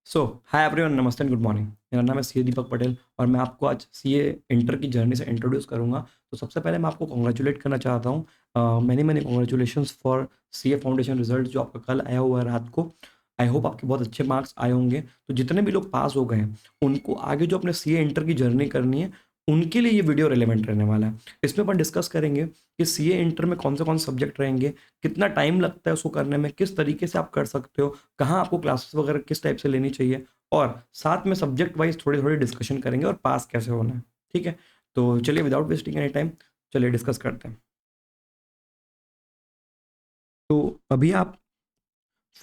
सो hi everyone, नमस्ते and good morning. मेरा नाम है सी दीपक पटेल और मैं आपको आज सीए इंटर की जर्नी से इंट्रोड्यूस करूंगा। तो सबसे पहले मैं आपको कॉन्ग्रेचुलेट करना चाहता हूँ। Many many congratulations for CA foundation result जो आपका कल आया हुआ है रात को। आई होप आपके बहुत अच्छे मार्क्स आए होंगे। तो जितने भी लोग पास हो गए हैं उनको आगे जो अपने सीए इंटर की जर्नी करनी है उनके लिए ये वीडियो रिलेवेंट रहने वाला है। इसमें अपन डिस्कस करेंगे कि सीए इंटर में कौन से सब्जेक्ट रहेंगे, कितना टाइम लगता है उसको करने में, किस तरीके से आप कर सकते हो, कहाँ आपको क्लासेस वगैरह किस टाइप से लेनी चाहिए, और साथ में सब्जेक्ट वाइज थोड़ी थोड़ी डिस्कशन करेंगे और पास कैसे होना है। ठीक है, तो चलिए विदाउट वेस्टिंग एनी टाइम चलिए डिस्कस करते हैं। तो अभी आप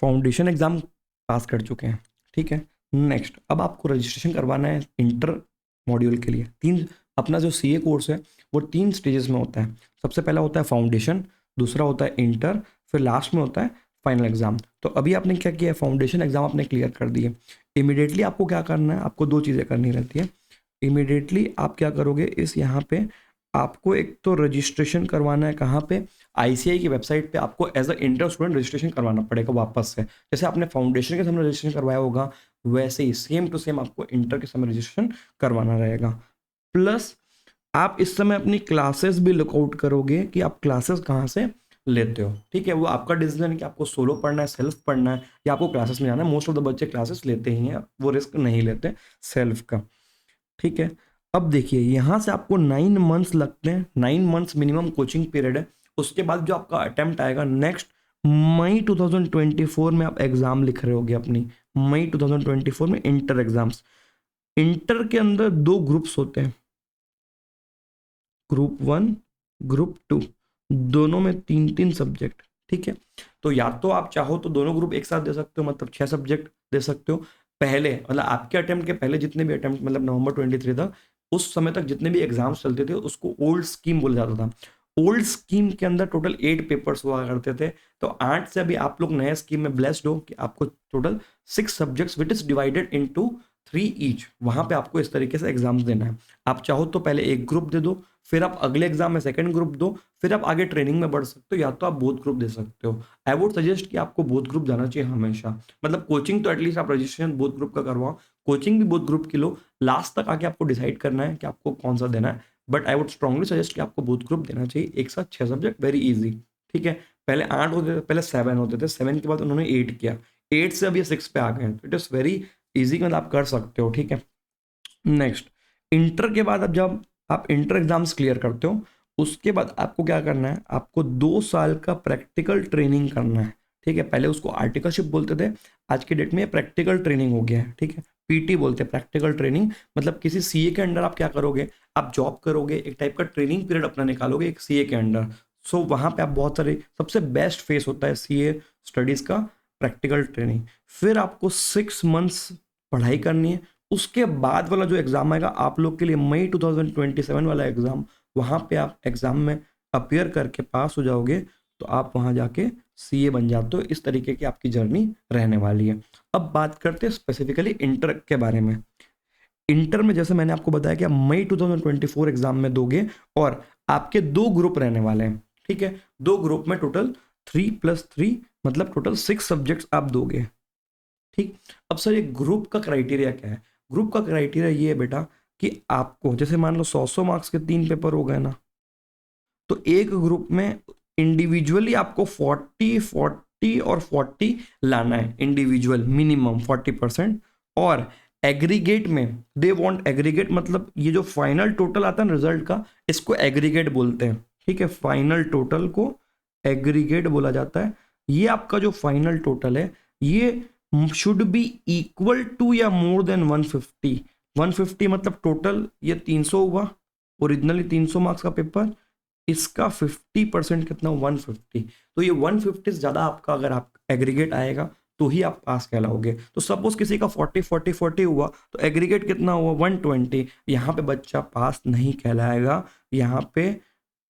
फाउंडेशन एग्जाम पास कर चुके हैं। ठीक है, नेक्स्ट अब आपको रजिस्ट्रेशन करवाना है इंटर मॉड्यूल के लिए। तीन अपना जो सीए कोर्स है वो तीन स्टेजेस में होता है। सबसे पहला होता है फाउंडेशन, दूसरा होता है इंटर, फिर लास्ट में होता है फाइनल एग्जाम। तो अभी आपने क्या किया है, फाउंडेशन एग्जाम आपने क्लियर कर दिए। इमिडिएटली आपको क्या करना है, आपको दो चीज़ें करनी रहती है। इमिडिएटली आप क्या करोगे, इस यहाँ पे आपको एक तो रजिस्ट्रेशन करवाना है। कहाँ पे? आईसीआई की वेबसाइट पे आपको as a inter student registration करवाना पड़ेगा वापस से। जैसे आपने फाउंडेशन के समय रजिस्ट्रेशन करवाया होगा वैसे ही सेम टू सेम आपको इंटर के समय रजिस्ट्रेशन करवाना रहेगा। प्लस आप इस समय अपनी क्लासेस भी लुकआउट करोगे कि आप क्लासेस कहाँ से लेते हो। ठीक है, वो आपका डिसीजन है कि आपको सोलो पढ़ना है, सेल्फ पढ़ना है, या आपको क्लासेस में जाना है। मोस्ट ऑफ द बच्चे क्लासेस लेते ही हैं, वो रिस्क नहीं लेते सेल्फ का। ठीक है, अब देखिए यहाँ से आपको 9 मंथ्स लगते हैं। 9 मंथ्स मिनिमम कोचिंग पीरियड है। उसके बाद जो आपका अटेम्प्ट आएगा नेक्स्ट मई 2024 में आप एग्जाम लिख रहे होगे अपनी। मई 2024 में इंटर एग्जाम्स। इंटर के अंदर दो ग्रुप्स होते हैं, ग्रुप 1, ग्रुप 2, दोनों में तीन तीन सब्जेक्ट। ठीक है, तो या तो आप चाहो तो दोनों ग्रुप एक साथ दे सकते हो, मतलब 6 सब्जेक्ट दे सकते हो। पहले मतलब आपके अटेम्प्ट के पहले जितने भी अटेम्प्ट, मतलब नवंबर 23 तक, उस समय तक जितने भी एग्जाम्स चलते थे उसको ओल्ड स्कीम बोला जाता था। ओल्ड स्कीम के अंदर टोटल 8 पेपर्स हुआ करते थे। तो 8 से अभी आप लोग नए स्कीम में ब्लेस्ड हो कि आपको total 6 subjects which is divided into 3 each, वहां पे आपको इस तरीके से एग्जाम्स देना है। आप चाहो तो पहले एक ग्रुप दे दो, फिर आप अगले एग्जाम में सेकंड ग्रुप दो, फिर आप आगे ट्रेनिंग में बढ़ सकते हो, या तो आप बोथ ग्रुप दे सकते हो। आई वुड सजेस्ट कि आपको बोथ ग्रुप जाना चाहिए हमेशा। मतलब कोचिंग तो एटलीस्ट आप रजिस्ट्रेशन बोथ ग्रुप का करवाओ, कोचिंग भी बोथ ग्रुप की लो। लास्ट तक आके आपको डिसाइड करना है कि आपको कौन सा देना है। But I would strongly suggest कि आपको बोथ ग्रुप देना चाहिए। एक साथ 6 सब्जेक्ट, वेरी इजी। ठीक है, पहले 8 होते थे, पहले 7 होते थे, 7 के बाद उन्होंने 8 किया, 8 से अब ये 6 पे आ गए हैं। तो इट इज़ वेरी इजी, मतलब आप कर सकते हो। ठीक है, नेक्स्ट इंटर के बाद अब जब आप इंटर एग्जाम्स क्लियर करते हो उसके बाद आपको क्या करना है, आपको 2 साल का प्रैक्टिकल ट्रेनिंग करना है। ठीक है, पहले उसको आर्टिकलशिप बोलते थे, आज के डेट में प्रैक्टिकल ट्रेनिंग हो गया है। ठीक है, पीटी बोलते हैं प्रैक्टिकल ट्रेनिंग। मतलब किसी सीए के अंडर आप क्या करोगे, आप जॉब करोगे, एक टाइप का ट्रेनिंग पीरियड अपना निकालोगे एक सीए के अंडर। सो वहां पे आप बहुत सारे, सबसे बेस्ट फेस होता है सीए स्टडीज का प्रैक्टिकल ट्रेनिंग। फिर आपको 6 मंथ्स पढ़ाई करनी है। उसके बाद वाला जो एग्जाम आएगा आप लोग के लिए, मई 2027 वाला एग्जाम, वहां पे आप एग्जाम में अपियर करके पास हो जाओगे तो आप वहां जाके सीए बन जाते हो। इस तरीके की आपकी जर्नी रहने वाली है। अब बात करते हैं स्पेसिफिकली इंटर के बारे में। इंटर में जैसे मैंने आपको बताया कि आप मई 2024 एग्जाम में दोगे और आपके दो ग्रुप रहने वाले हैं। ठीक है, दो ग्रुप में टोटल 3+3 मतलब टोटल 6 सब्जेक्ट्स आप दोगे। ठीक, अब सर ये ग्रुप का क्राइटेरिया क्या है? ग्रुप का क्राइटेरिया ये है बेटा कि आपको जैसे मान लो 100 मार्क्स के 3 पेपर हो गए ना, तो एक ग्रुप में इंडिविजुअली आपको 40 40 और 40 लाना है, इंडिविजुअल मिनिमम 40%। और एग्रीगेट में दे वांट एग्रीगेट, मतलब ये जो फाइनल टोटल आता है ना रिजल्ट का, इसको एग्रीगेट बोलते हैं। ठीक है, फाइनल टोटल को एग्रीगेट बोला जाता है। ये आपका जो फाइनल टोटल है ये शुड बी इक्वल टू या मोर देन 150। 150 मतलब टोटल ये 300 हुआ, ओरिजिनली 300 मार्क्स का पेपर, इसका 50% कितना, 150। तो ये 150 से ज़्यादा आपका अगर आप एग्रीगेट आएगा तो ही आप पास कहलाओगे। तो सपोज किसी का 40 40 40 हुआ तो एग्रीगेट कितना हुआ, 120। यहाँ पे बच्चा पास नहीं कहलाएगा, यहाँ पे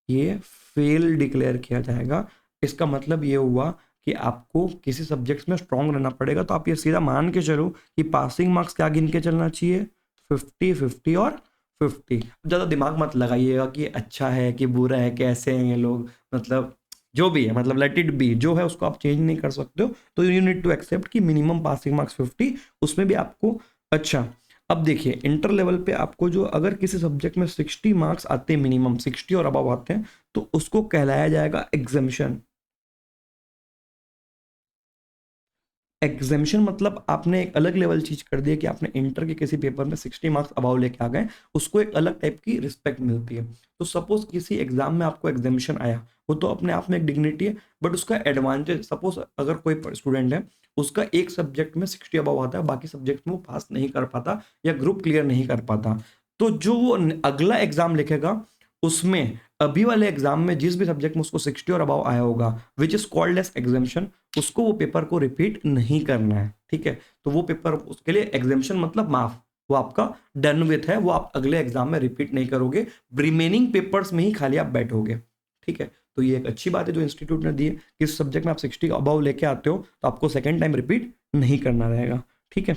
ये फेल डिक्लेयर किया जाएगा। इसका मतलब ये हुआ कि आपको किसी सब्जेक्ट्स में स्ट्रांग रहना पड़ेगा। तो आप ये सीधा मान के चलो कि पासिंग मार्क्स क्या गिन के चलना चाहिए, 50 50 और 50। ज़्यादा दिमाग मत लगाइएगा कि अच्छा है कि बुरा है, कैसे हैं ये लोग, मतलब जो भी है, मतलब लेट इट बी, जो है उसको आप चेंज नहीं कर सकते हो, तो यू नीड टू एक्सेप्ट कि मिनिमम पासिंग मार्क्स 50, उसमें भी आपको। अच्छा, अब देखिए इंटर लेवल पे आपको जो अगर किसी सब्जेक्ट में 60 मार्क्स आते हैं, मिनिमम 60 और अबव आते हैं, तो उसको कहलाया जाएगा एग्जामिशन। एग्जामिशन मतलब आपने एक अलग लेवल चीज कर दी है कि आपने इंटर के किसी पेपर में 60 मार्क्स अबाव लेके आ गए, उसको एक अलग टाइप की रिस्पेक्ट मिलती है। तो सपोज किसी एग्जाम में आपको एग्जामिशन आया, वो तो अपने आप में एक डिग्निटी है, बट उसका एडवांटेज, सपोज अगर कोई स्टूडेंट है, उसका एक सब्जेक्ट में 60 अबाव आता है, बाकी सब्जेक्ट में वो पास नहीं कर पाता या ग्रुप क्लियर नहीं कर पाता, तो जो वो अगला एग्जाम लिखेगा, उसमें अभी वाले एग्जाम में जिस भी सब्जेक्ट में उसको 60 और अबाव आया होगा, which is called as examination, उसको वो पेपर को रिपीट नहीं करना है। ठीक है, तो वो पेपर उसके लिए एग्जामिशन मतलब माफ, वो आपका डन विथ है, वो आप अगले एग्जाम में रिपीट नहीं करोगे, रिमेनिंग पेपर्स में ही खाली आप बैठोगे। ठीक है, तो ये एक अच्छी बात है जो इंस्टीट्यूट ने दी है कि इस सब्जेक्ट में आप 60 अबाव लेके आते हो तो आपको सेकेंड टाइम रिपीट नहीं करना रहेगा। ठीक है,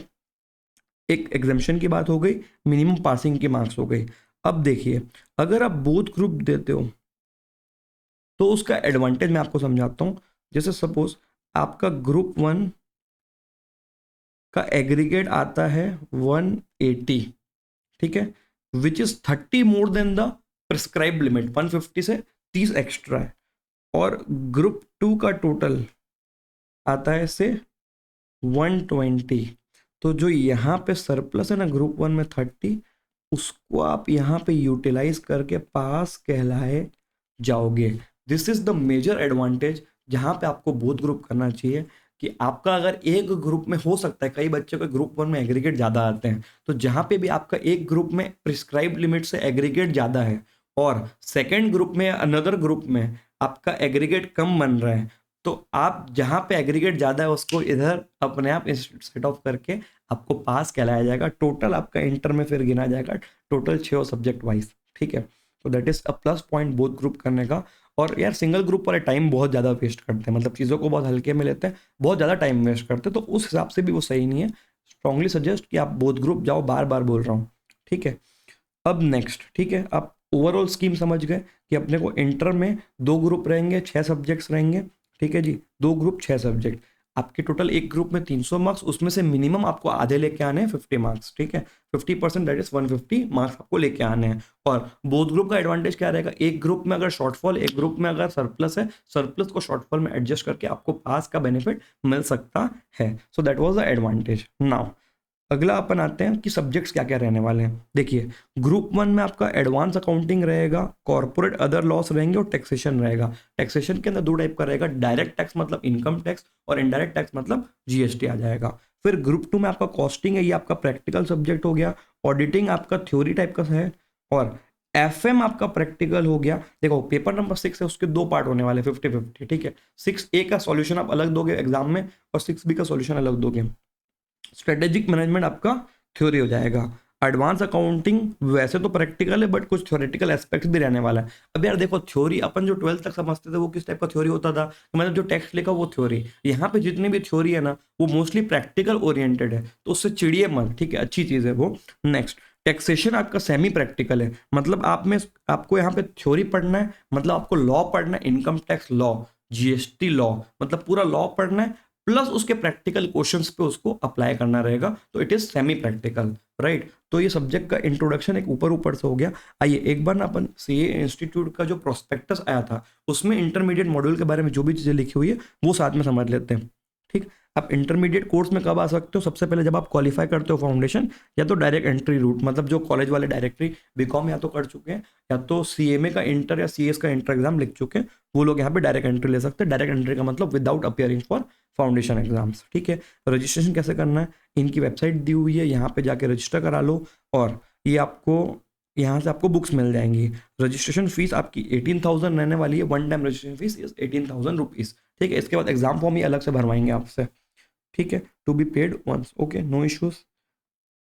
एक एग्जामिशन की बात हो गई, मिनिमम पासिंग की मार्क्स हो गई। अब देखिए, अगर आप बोथ ग्रुप देते हो तो उसका एडवांटेज मैं आपको समझाता हूं। जैसे सपोज आपका ग्रुप 1 का एग्रीगेट आता है 180, ठीक है, which is 30 more than the prescribe limit, 150 से 30 एक्स्ट्रा है। और ग्रुप 2 का टोटल आता है से 120, तो जो यहाँ पे सरप्लस है ना ग्रुप 1 में 30, उसको आप यहाँ पे यूटिलाइज करके पास कहलाए जाओगे। This is the major advantage जहाँ पे आपको बोथ ग्रुप करना चाहिए, कि आपका अगर एक ग्रुप में हो सकता है, कई बच्चे को ग्रुप 1 में एग्रीगेट ज़्यादा आते हैं, तो जहाँ पे भी आपका एक ग्रुप में प्रिस्क्राइब लिमिट से एग्रीगेट ज़्यादा है और सेकेंड ग्रुप में अनदर ग्रुप में आपका एग्रीगेट कम बन रहा है, तो आप जहाँ पे एग्रीगेट ज़्यादा है उसको इधर अपने आप सेट ऑफ करके आपको पास कहलाया जाएगा। टोटल आपका इंटर में फिर गिना जाएगा टोटल 6 सब्जेक्ट वाइज। ठीक है, तो that is a plus point both group करने का। और यार सिंगल ग्रुप वाले टाइम बहुत ज़्यादा वेस्ट करते हैं, मतलब चीज़ों को बहुत हल्के में लेते हैं, बहुत ज़्यादा टाइम वेस्ट करते हैं, तो उस हिसाब से भी वो सही नहीं है। स्ट्रांगली सजेस्ट कि आप बोथ ग्रुप जाओ, बार बार बोल रहा हूँ। ठीक है, अब नेक्स्ट, ठीक है, आप ओवरऑल स्कीम समझ गए कि अपने को इंटर में 2 ग्रुप रहेंगे, 6 सब्जेक्ट्स रहेंगे। ठीक है जी, 2 ग्रुप 6 सब्जेक्ट, आपके टोटल एक ग्रुप में 300 मार्क्स, उसमें से मिनिमम आपको आधे लेके आने हैं 50 मार्क्स। ठीक है, 50% दैट इज 150 मार्क्स आपको लेके आने हैं। और बोथ ग्रुप का एडवांटेज क्या रहेगा, एक ग्रुप में अगर शॉर्टफॉल, एक ग्रुप में अगर सरप्लस है, सरप्लस को शॉर्टफॉल में एडजस्ट करके आपको पास का बेनिफिट मिल सकता है। So that was the advantage. Now अगला अपन आते हैं कि सब्जेक्ट्स क्या क्या रहने वाले हैं। देखिए, ग्रुप 1 में आपका एडवांस अकाउंटिंग रहेगा, कॉर्पोरेट अदर लॉस रहेंगे और टैक्सेशन रहेगा। टैक्सेशन के अंदर 2 टाइप का रहेगा, डायरेक्ट टैक्स मतलब इनकम टैक्स और इनडायरेक्ट टैक्स मतलब जीएसटी आ जाएगा। फिर ग्रुप 2 में आपका कॉस्टिंग है, ये आपका प्रैक्टिकल सब्जेक्ट हो गया। ऑडिटिंग आपका थ्योरी टाइप का है और एफएम आपका प्रैक्टिकल हो गया। देखो पेपर नंबर 6 है, उसके 2 पार्ट होने वाले 50-50। ठीक है, 6A का सॉल्यूशन आप अलग दोगे एग्जाम में और 6B का सॉल्यूशन अलग दोगे। स्ट्रेटेजिक मैनेजमेंट आपका थ्योरी हो जाएगा। एडवांस अकाउंटिंग वैसे तो प्रैक्टिकल है बट कुछ थ्योरेटिकल एस्पेक्ट्स भी रहने वाला है। अब यार देखो, थ्योरी अपन जो 12th तक समझते थे वो किस टाइप का थ्योरी होता था, मतलब जो टेक्स्ट लिखा वो थ्योरी। यहाँ पे जितनी भी थ्योरी है ना वो मोस्टली प्रैक्टिकल ओरिएंटेड है, तो उससे चिड़िए मत। ठीक है, अच्छी चीज़ है वो। नेक्स्ट, टैक्सेशन आपका सेमी प्रैक्टिकल है, मतलब आपको यहाँ पे थ्योरी पढ़ना है, मतलब आपको लॉ पढ़ना है, income tax law, GST law, मतलब पूरा लॉ पढ़ना है, प्लस उसके प्रैक्टिकल क्वेश्चंस पे उसको अप्लाई करना रहेगा, तो it is semi practical. Right, तो ये सब्जेक्ट का इंट्रोडक्शन एक ऊपर ऊपर से हो गया। आइए एक बार ना अपन सीए इंस्टीट्यूट का जो प्रोस्पेक्टस आया था उसमें इंटरमीडिएट मॉड्यूल के बारे में जो भी चीज़ें लिखी हुई है वो साथ में समझ लेते हैं। ठीक, आप इंटरमीडिएट कोर्स में कब आ सकते हो, सबसे पहले जब आप क्वालिफाई करते हो फाउंडेशन, या तो डायरेक्ट एंट्री रूट, मतलब जो कॉलेज वाले डायरेक्टरी बीकॉम या तो कर चुके हैं या तो सीएमए का इंटर या सीएस का इंटर एग्जाम लिख चुके हैं, वो लोग यहाँ पे डायरेक्ट एंट्री ले सकते हैं। डायरेक्ट एंट्री का मतलब without appearing for foundation exams. ठीक है, रजिस्ट्रेशन कैसे करना है, इनकी वेबसाइट दी हुई है, यहाँ पे जाके रजिस्टर करा लो और ये आपको यहाँ से आपको बुक्स मिल जाएंगी। रजिस्ट्रेशन फीस आपकी 18,000 रहने वाली है, one time registration fees is 18,000 rupees. ठीक है, इसके बाद एग्जाम फॉर्म ही अलग से भरवाएंगे आपसे। ठीक है, to be paid once, okay, no issues.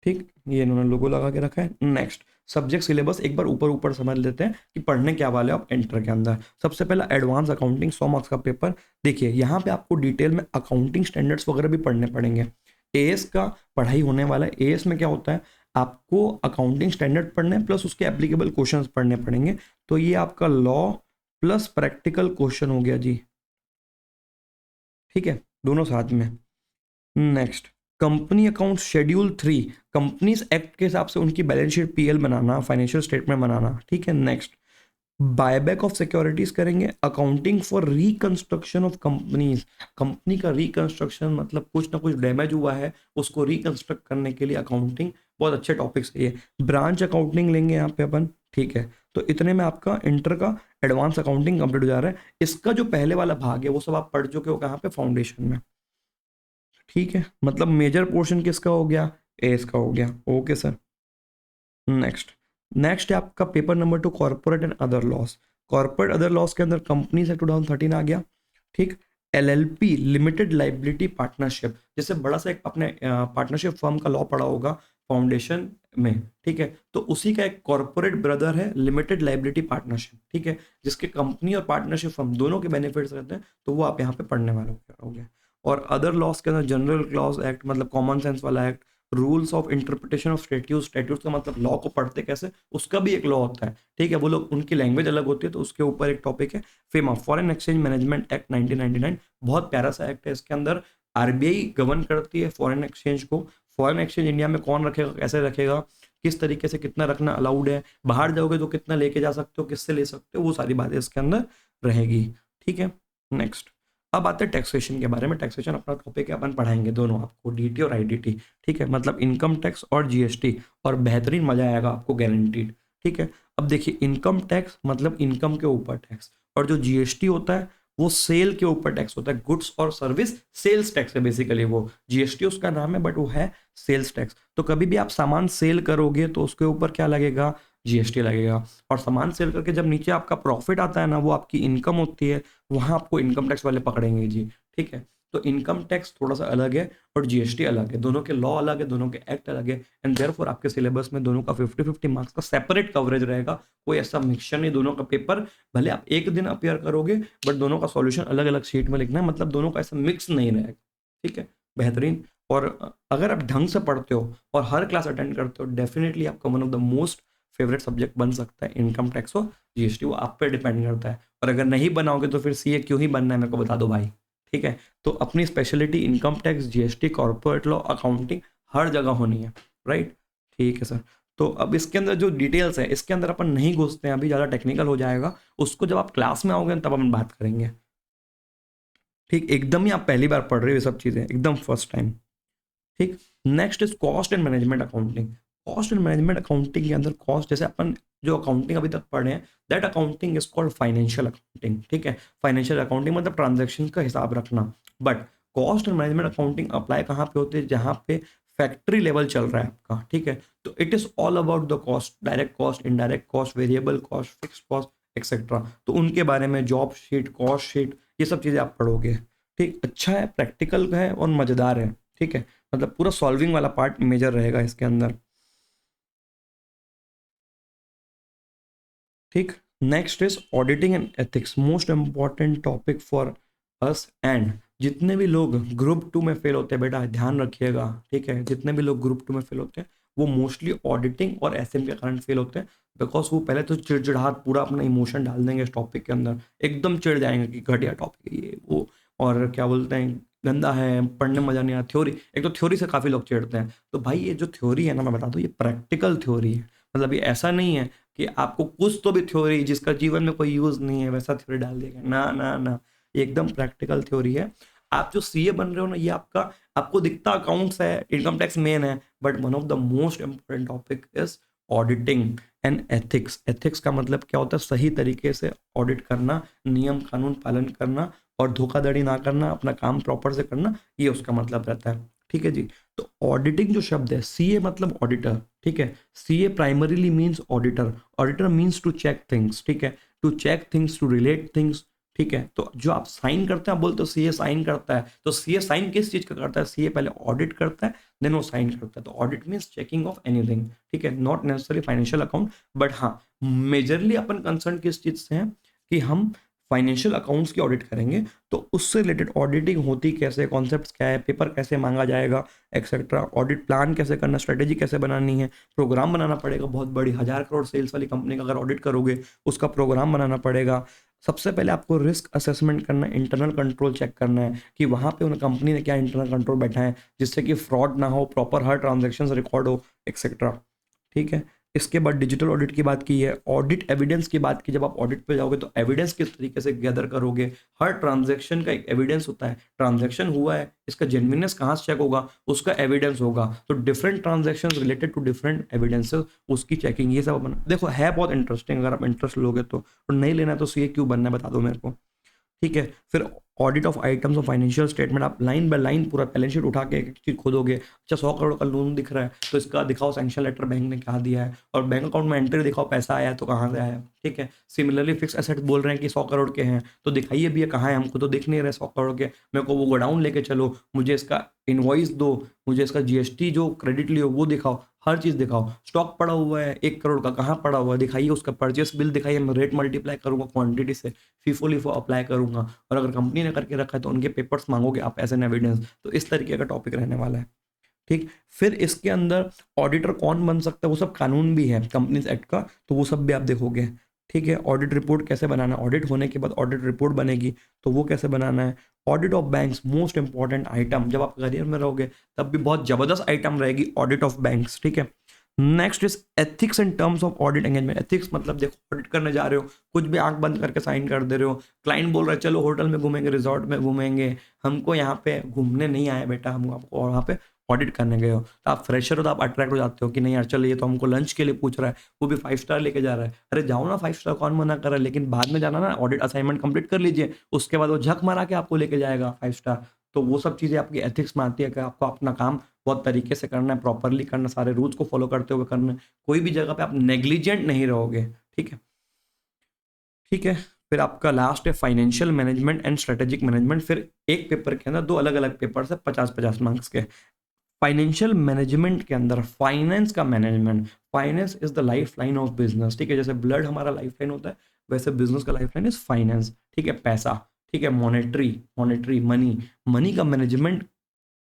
ठीक, ये इन्होंने लोगो लगा के रखा है। नेक्स्ट, सब्जेक्ट सिलेबस एक बार ऊपर ऊपर समझ लेते हैं कि पढ़ने क्या वाले आप एंटर के अंदर। सबसे पहला एडवांस अकाउंटिंग 100 मार्क्स का पेपर। देखिए यहाँ पे आपको डिटेल में अकाउंटिंग स्टैंडर्ड्स वगैरह भी पढ़ने पड़ेंगे। एएस का पढ़ाई होने वाला है। एएस में क्या होता है, आपको अकाउंटिंग स्टैंडर्ड पढ़ने प्लस उसके एप्लीकेबल क्वेश्चंस पढ़ने पड़ेंगे। तो ये आपका लॉ, प्लस प्रैक्टिकल क्वेश्चन हो गया जी, ठीक है, दोनों साथ में। Next, company account schedule 3, companies act के हिसाब से उनकी बैलेंस शीट पीएल बनाना, फाइनेंशियल स्टेटमेंट बनाना, ठीक है। नेक्स्ट, बायबैक ऑफ सिक्योरिटीज करेंगे, accounting for reconstruction of companies, company का रिकंस्ट्रक्शन मतलब कुछ ना कुछ डैमेज हुआ है उसको रिकंस्ट्रक्ट करने के लिए अकाउंटिंग, बहुत अच्छे टॉपिक्स है ये। ब्रांच अकाउंटिंग लेंगे यहाँ पे अपन, ठीक है। तो इतने में आपका इंटर का एडवांस अकाउंटिंग कंप्लीट हो जा रहा है। इसका जो पहले वाला भाग है वो सब आप पढ़ चुके हो कहाँ पे, फाउंडेशन में, ठीक है। मतलब मेजर पोर्शन किसका हो गया, एस का हो गया, ओके सर। नेक्स्ट, नेक्स्ट है आपका paper number 2, corporate and other laws. Corporate other laws के अंदर कंपनीज एक्ट 2013 आ गया, ठीक। एलएलपी, लिमिटेड लाइबिलिटी पार्टनरशिप, जैसे बड़ा सा एक अपने पार्टनरशिप फर्म का लॉ पढ़ा होगा फाउंडेशन में, ठीक है। तो उसी का एक कॉर्पोरेट ब्रदर है लिमिटेड लाइबिलिटी पार्टनरशिप, ठीक है, जिसके कंपनी और पार्टनरशिप फर्म दोनों के बेनिफिट्स रहते हैं, तो वो आप यहाँ पे पढ़ने वाले हो गया। और अदर लॉस के अंदर जनरल क्लॉज एक्ट, मतलब कॉमन सेंस वाला act, rules of interpretation of statute, statute का मतलब लॉ को पढ़ते कैसे, उसका भी एक लॉ होता है, ठीक है। वो लोग उनकी लैंग्वेज अलग होती है, तो उसके ऊपर एक टॉपिक है। FEMA, foreign exchange management act 1999, बहुत प्यारा सा एक्ट है। इसके अंदर आरबीआई गवर्न करती है फॉरेन एक्सचेंज को, फॉरेन एक्सचेंज इंडिया में कौन रखेगा, कैसे रखेगा, किस तरीके से कितना रखना अलाउड है, बाहर जाओगे तो कितना लेके जा सकते हो, किससे ले सकते हो, वो सारी बातें इसके अंदर रहेगी, ठीक है। नेक्स्ट, अब आते हैं टैक्सेशन के बारे में। टैक्सेशन अपना टॉपिक है, अपन पढ़ाएंगे दोनों आपको, डीटी और आईडीटी, ठीक है, मतलब इनकम टैक्स और जीएसटी, और बेहतरीन मजा आएगा आपको गारंटीड, ठीक है। अब देखिए, इनकम टैक्स मतलब इनकम के ऊपर टैक्स, और जो जीएसटी होता है वो सेल के ऊपर टैक्स होता है, गुड्स और सर्विस सेल्स टैक्स है बेसिकली, वो जीएसटी उसका नाम है बट वो है सेल्स टैक्स। तो कभी भी आप सामान सेल करोगे तो उसके ऊपर क्या लगेगा, जीएसटी लगेगा। और सामान सेल करके जब नीचे आपका प्रॉफिट आता है ना, वो आपकी इनकम होती है, वहां आपको इनकम टैक्स वाले पकड़ेंगे जी, ठीक है। तो इनकम टैक्स थोड़ा सा अलग है और जीएसटी अलग है, दोनों के लॉ अलग है, दोनों के एक्ट अलग है, एंड देयरफॉर आपके सिलेबस में दोनों का 50-50 मार्क्स का सेपरेट कवरेज रहेगा, कोई ऐसा मिक्सचर नहीं। दोनों का पेपर भले आप एक दिन अपियर करोगे बट दोनों का सॉल्यूशन अलग अलग शीट में लिखना है, मतलब दोनों का ऐसा मिक्स नहीं रहेगा, ठीक है, बेहतरीन। और अगर आप ढंग से पढ़ते हो और हर क्लास अटेंड करते हो, डेफिनेटली आपका one of the most favourite subject बन सकता है इनकम टैक्स और जीएसटी, वो आप पे डिपेंड करता है। और अगर नहीं बनाओगे तो फिर सीए क्यों ही बनना है, मेरे को बता दो भाई, ठीक है। तो अपनी speciality income tax, GST, corporate law, accounting हर जगह होनी है, राइट, ठीक है सर। तो अब इसके अंदर जो डिटेल्स है इसके अंदर अपन नहीं घुसते हैं, अभी ज़्यादा टेक्निकल हो जाएगा, उसको जब आप क्लास में आओगे तब अपन बात करेंगे, ठीक। एकदम ही आप पहली बार पढ़ रहे हो ये सब चीज़ें, एकदम फर्स्ट टाइम, ठीक। Next is cost and management accounting. Cost and management accounting के अंदर कॉस्ट, जैसे अपन जो अकाउंटिंग अभी तक पढ़े हैं, that accounting is called financial accounting, ठीक है। फाइनेंशियल अकाउंटिंग मतलब ट्रांजेक्शन का हिसाब रखना। But cost and management accounting apply कहाँ पे होती है, जहाँ पे फैक्ट्री लेवल चल रहा है आपका, ठीक है। तो it is all about the cost, direct cost, indirect cost, variable cost, fix cost etcetera. तो उनके बारे में जॉब शीट, कॉस्ट शीट, ये सब चीज़ें आप पढ़ोगे, ठीक। अच्छा है, प्रैक्टिकल है और मज़ेदार है, ठीक है। मतलब पूरा सॉल्विंग वाला पार्ट मेजर रहेगा इसके अंदर, ठीक। Next is auditing and ethics, most important topic for us. And जितने भी लोग ग्रुप 2 में फेल होते हैं, बेटा ध्यान रखिएगा, ठीक है, जितने भी लोग ग्रुप 2 में फेल होते हैं वो मोस्टली ऑडिटिंग और एसएम के कारण फेल होते हैं, बिकॉज वो पहले तो चिड़चिड़ाहट, पूरा अपना इमोशन डाल देंगे इस टॉपिक के अंदर, एकदम चिढ़ जाएंगे कि घटिया टॉपिक है ये वो, और क्या बोलते हैं, गंदा है, पढ़ने में मजा नहीं आता, थ्योरी, एक तो थ्योरी से काफ़ी लोग चिढ़ते हैं। तो भाई ये जो थ्योरी है ना, मैं बता दूँ, ये प्रैक्टिकल थ्योरी है, मतलब ये ऐसा नहीं है कि आपको कुछ तो भी थ्योरी जिसका जीवन में कोई यूज नहीं है वैसा थ्योरी डाल देगा, ना ना ना, ये एकदम प्रैक्टिकल थ्योरी है। आप जो सीए बन रहे हो ना, ये आपका, आपको दिखता अकाउंट्स है, इनकम टैक्स मेन है, but one of the most important topic is auditing and ethics. Ethics का मतलब क्या होता है, सही तरीके से ऑडिट करना, नियम कानून पालन करना और धोखाधड़ी ना करना, अपना काम प्रॉपर से करना, ये उसका मतलब रहता है, ठीक है जी। तो ऑडिटिंग जो शब्द है, सीए मतलब ऑडिटर, ठीक है। CA primarily means auditor, auditor means to check things, ठीक है, to check things, to relate things, ठीक है। तो जो आप साइन करते हैं, आप बोलते हो सीए साइन करता है, तो सीए साइन किस चीज का करता है, सीए पहले ऑडिट करता है देन वो साइन करता है। तो audit means checking of anything, ठीक है, not necessary financial account, but हाँ मेजरली अपन कंसर्न किस चीज से हैं कि हम फाइनेंशियल अकाउंट्स की ऑडिट करेंगे, तो उससे रिलेटेड ऑडिटिंग होती कैसे, कॉन्सेप्ट्स क्या है, पेपर कैसे मांगा जाएगा एक्सेट्रा, ऑडिट प्लान कैसे करना, स्ट्रेटेजी कैसे बनानी है, प्रोग्राम बनाना पड़ेगा, बहुत बड़ी 1000 करोड़ सेल्स वाली कंपनी का अगर ऑडिट करोगे उसका प्रोग्राम बनाना पड़ेगा, सबसे पहले आपको रिस्क असेसमेंट करना है, इंटरनल कंट्रोल चेक करना है कि वहाँ पे उन कंपनी ने क्या इंटरनल कंट्रोल बैठा है जिससे कि फ्रॉड ना हो, प्रॉपर हर ट्रांजेक्शन रिकॉर्ड हो एक्सेट्रा। ठीक है। इसके बाद डिजिटल ऑडिट की बात की है, ऑडिट एविडेंस की बात की। जब आप ऑडिट पे जाओगे तो एविडेंस किस तरीके से गैदर करोगे, हर ट्रांजैक्शन का एक एविडेंस होता है, ट्रांजैक्शन हुआ है इसका जेन्युइननेस कहाँ से चेक होगा, उसका एविडेंस होगा। तो different transaction related to different evidences, उसकी चेकिंग, ये सब अपना देखो है बहुत इंटरेस्टिंग। अगर आप इंटरेस्ट लोगे तो, और नहीं लेना है तो सीए क्यों बनना है बता दो मेरे को। ठीक है। फिर audit of items of financial statement, आप लाइन बाय लाइन पूरा बैलेंस शीट उठा के एक एक चीज खोदोगे। अच्छा 100 करोड़ का लोन दिख रहा है तो इसका दिखाओ सैंक्शन लेटर बैंक ने कहाँ दिया है, और बैंक अकाउंट में एंट्री दिखाओ पैसा आया है तो कहाँ से आया है। ठीक है। सिमिलरली फिक्स एसेट बोल रहे हैं कि 100 करोड़ के हैं तो दिखाइए भी कहाँ है, हमको तो दिख नहीं रहे 100 करोड़ के, मेरे को वो गोडाउन लेके चलो, मुझे इसका इनवॉइस दो, मुझे इसका जीएसटी जो क्रेडिट लियो वो दिखाओ, हर चीज़ दिखाओ। स्टॉक पड़ा हुआ है 1 करोड़ का, कहाँ पड़ा हुआ है दिखाइए, उसका परचेस बिल दिखाइए, मैं रेट मल्टीप्लाई करूंगा क्वांटिटी से, फीफो लिफो अप्लाई करूंगा, और अगर कंपनी ने करके रखा है तो उनके पेपर्स मांगोगे आप एज एन एविडेंस। तो इस तरीके का टॉपिक रहने वाला है। ठीक। फिर इसके अंदर ऑडिटर कौन बन सकता है, वो सब कानून भी है कंपनीज एक्ट का, तो वो सब भी आप देखोगे। ठीक है। ऑडिट रिपोर्ट कैसे बनाना है, ऑडिट होने के बाद ऑडिट रिपोर्ट बनेगी तो वो कैसे बनाना है। Audit of banks most important item, जब आप करियर में रहोगे तब भी बहुत जबरदस्त आइटम रहेगी ऑडिट ऑफ बैंक्स। ठीक है। Next is ethics in terms of audit engagement. Ethics मतलब देखो ऑडिट करने जा रहे हो, कुछ भी आंख बंद करके साइन कर दे रहे हो, क्लाइंट बोल रहा है चलो होटल में घूमेंगे, रिजॉर्ट में घूमेंगे, हमको यहाँ पे घूमने नहीं आए बेटा, हम आपको वहाँ पे ऑडिट करने गए हो, तो आप फ्रेशर हो तो आप अट्रैक्ट हो जाते हो कि नहीं यार चलो ये तो हमको लंच के लिए पूछ रहा है, वो भी 5 स्टार लेके जा रहा है, अरे जाओ ना 5 स्टार, कौन मना कर रहा है, लेकिन बाद में जाना ना, ऑडिट असाइनमेंट कंप्लीट कर लीजिए, उसके बाद वो झक मारा के आपको लेके जाएगा 5 स्टार। तो वो सब चीज़ें आपकी एथिक्स में आती है कि आपको अपना काम बहुत तरीके से करना है, प्रॉपरली करना, सारे रूल्स को फॉलो करते हुए करना है, कोई भी जगह पे आप नेग्लिजेंट नहीं रहोगे। ठीक है। ठीक है। फिर आपका लास्ट है financial management and strategic management. फिर एक पेपर के अंदर 2 अलग अलग पेपर है 50-50 मार्क्स के। फाइनेंशियल मैनेजमेंट के अंदर फाइनेंस का management, finance is the life line of business. ठीक है। जैसे ब्लड हमारा लाइफ लाइन होता है वैसे बिजनेस का लाइफ लाइन इज फाइनेंस। ठीक है। पैसा, ठीक है, मॉनेटरी, मॉनेटरी मनी, मनी का मैनेजमेंट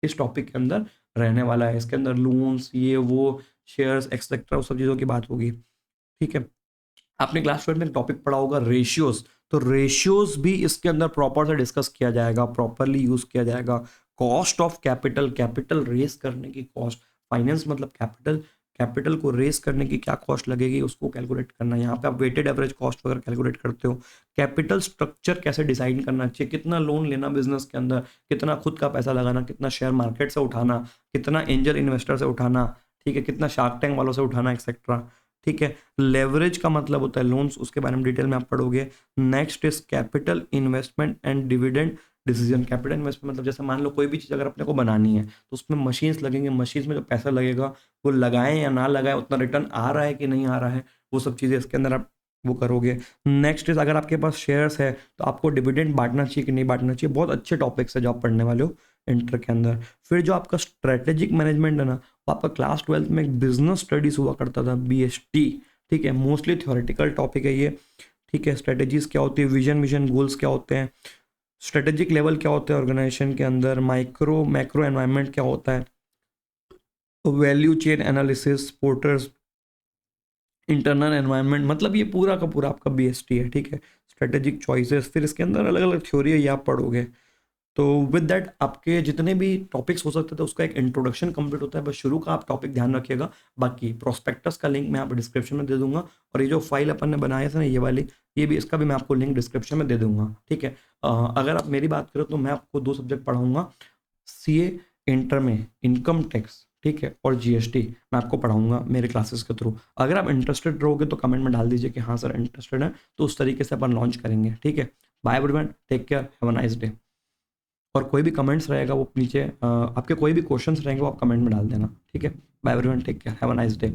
इस टॉपिक के अंदर रहने वाला है। इसके अंदर लोन्स, ये वो, शेयर्स एक्सेट्रा, उस सब चीज़ों की बात होगी। ठीक है। आपने क्लास 12 में एक टॉपिक पढ़ा होगा रेशियोज, तो रेशियोज भी इसके अंदर प्रॉपर से डिस्कस किया जाएगा, प्रॉपरली यूज किया जाएगा। Cost of capital, capital race करने की कॉस्ट, फाइनेंस मतलब कैपिटल, कैपिटल को रेस करने की क्या कॉस्ट लगेगी उसको कैलकुलेट करना। यहाँ पे आप वेटेड एवरेज कॉस्ट वगैरह कैलकुलेट करते हो। कैपिटल स्ट्रक्चर कैसे डिसाइड करना चाहिए, कितना लोन लेना बिजनेस के अंदर, कितना खुद का पैसा लगाना, कितना शेयर मार्केट से उठाना, कितना एंजल इन्वेस्टर से उठाना, ठीक है, कितना शार्क टैंक वालों से उठाना एक्सेट्रा। ठीक है। लेवरेज का मतलब होता है लोन्स, उसके बारे में डिटेल में आप पढ़ोगे। Next is capital investment and dividend decision. Capital investment मतलब जैसे मान लो कोई भी चीज़ अगर अपने को बनानी है तो उसमें मशीन्स लगेंगे, मशीन्स में जो पैसा लगेगा वो लगाएं या ना लगाएं, उतना रिटर्न आ रहा है कि नहीं आ रहा है, वो सब चीज़ें इसके अंदर आप वो करोगे। नेक्स्ट इज अगर आपके पास शेयर्स है तो आपको डिविडेंड बांटना चाहिए कि नहीं बांटना चाहिए। बहुत अच्छे टॉपिक्स है जो आप पढ़ने वाले हो इंटर के अंदर। फिर जो आपका स्ट्रेटेजिक मैनेजमेंट है ना, वो आपका क्लास 12 में एक बिजनेस स्टडीज हुआ करता था, BST। ठीक है। मोस्टली थ्योरेटिकल टॉपिक है ये। ठीक है। स्ट्रेटेजीज क्या होती है, विजन गोल्स क्या होते हैं, स्ट्रेटेजिक लेवल क्या होता है ऑर्गेनाइजेशन के अंदर, माइक्रो मैक्रो एनवायरनमेंट क्या होता है, value chain analysis, porters, internal environment, मतलब ये पूरा का पूरा आपका BST है। ठीक है। स्ट्रेटेजिक चॉइसेस, फिर इसके अंदर अलग अलग थ्योरी है ये आप पढ़ोगे। तो विद दैट आपके जितने भी टॉपिक्स हो सकते थे उसका एक इंट्रोडक्शन कंप्लीट होता है। बस शुरू का आप टॉपिक ध्यान रखिएगा। बाकी प्रोस्पेक्टस का लिंक मैं यहाँ पर डिस्क्रिप्शन में दे दूंगा, और ये जो फाइल अपन ने बनाया था ना ये वाली, ये भी, इसका भी मैं आपको लिंक डिस्क्रिप्शन में दे दूंगा। ठीक है। अगर आप मेरी बात करो तो मैं आपको 2 सब्जेक्ट पढ़ाऊंगा, CA इंटर में इनकम टैक्स, ठीक है, और GST मैं आपको पढ़ाऊंगा मेरे क्लासेस के थ्रू। अगर आप इंटरेस्टेड रहोगे तो कमेंट में डाल दीजिए कि हाँ सर इंटरेस्टेड है, तो उस तरीके से अपन लॉन्च करेंगे। ठीक है। Bye everyone, take care, have a nice day. और कोई भी कमेंट्स रहेगा वो नीचे आपके कोई भी क्वेश्चंस रहेंगे वो आप कमेंट में डाल देना। ठीक है। Bye everyone, take care, have a nice day.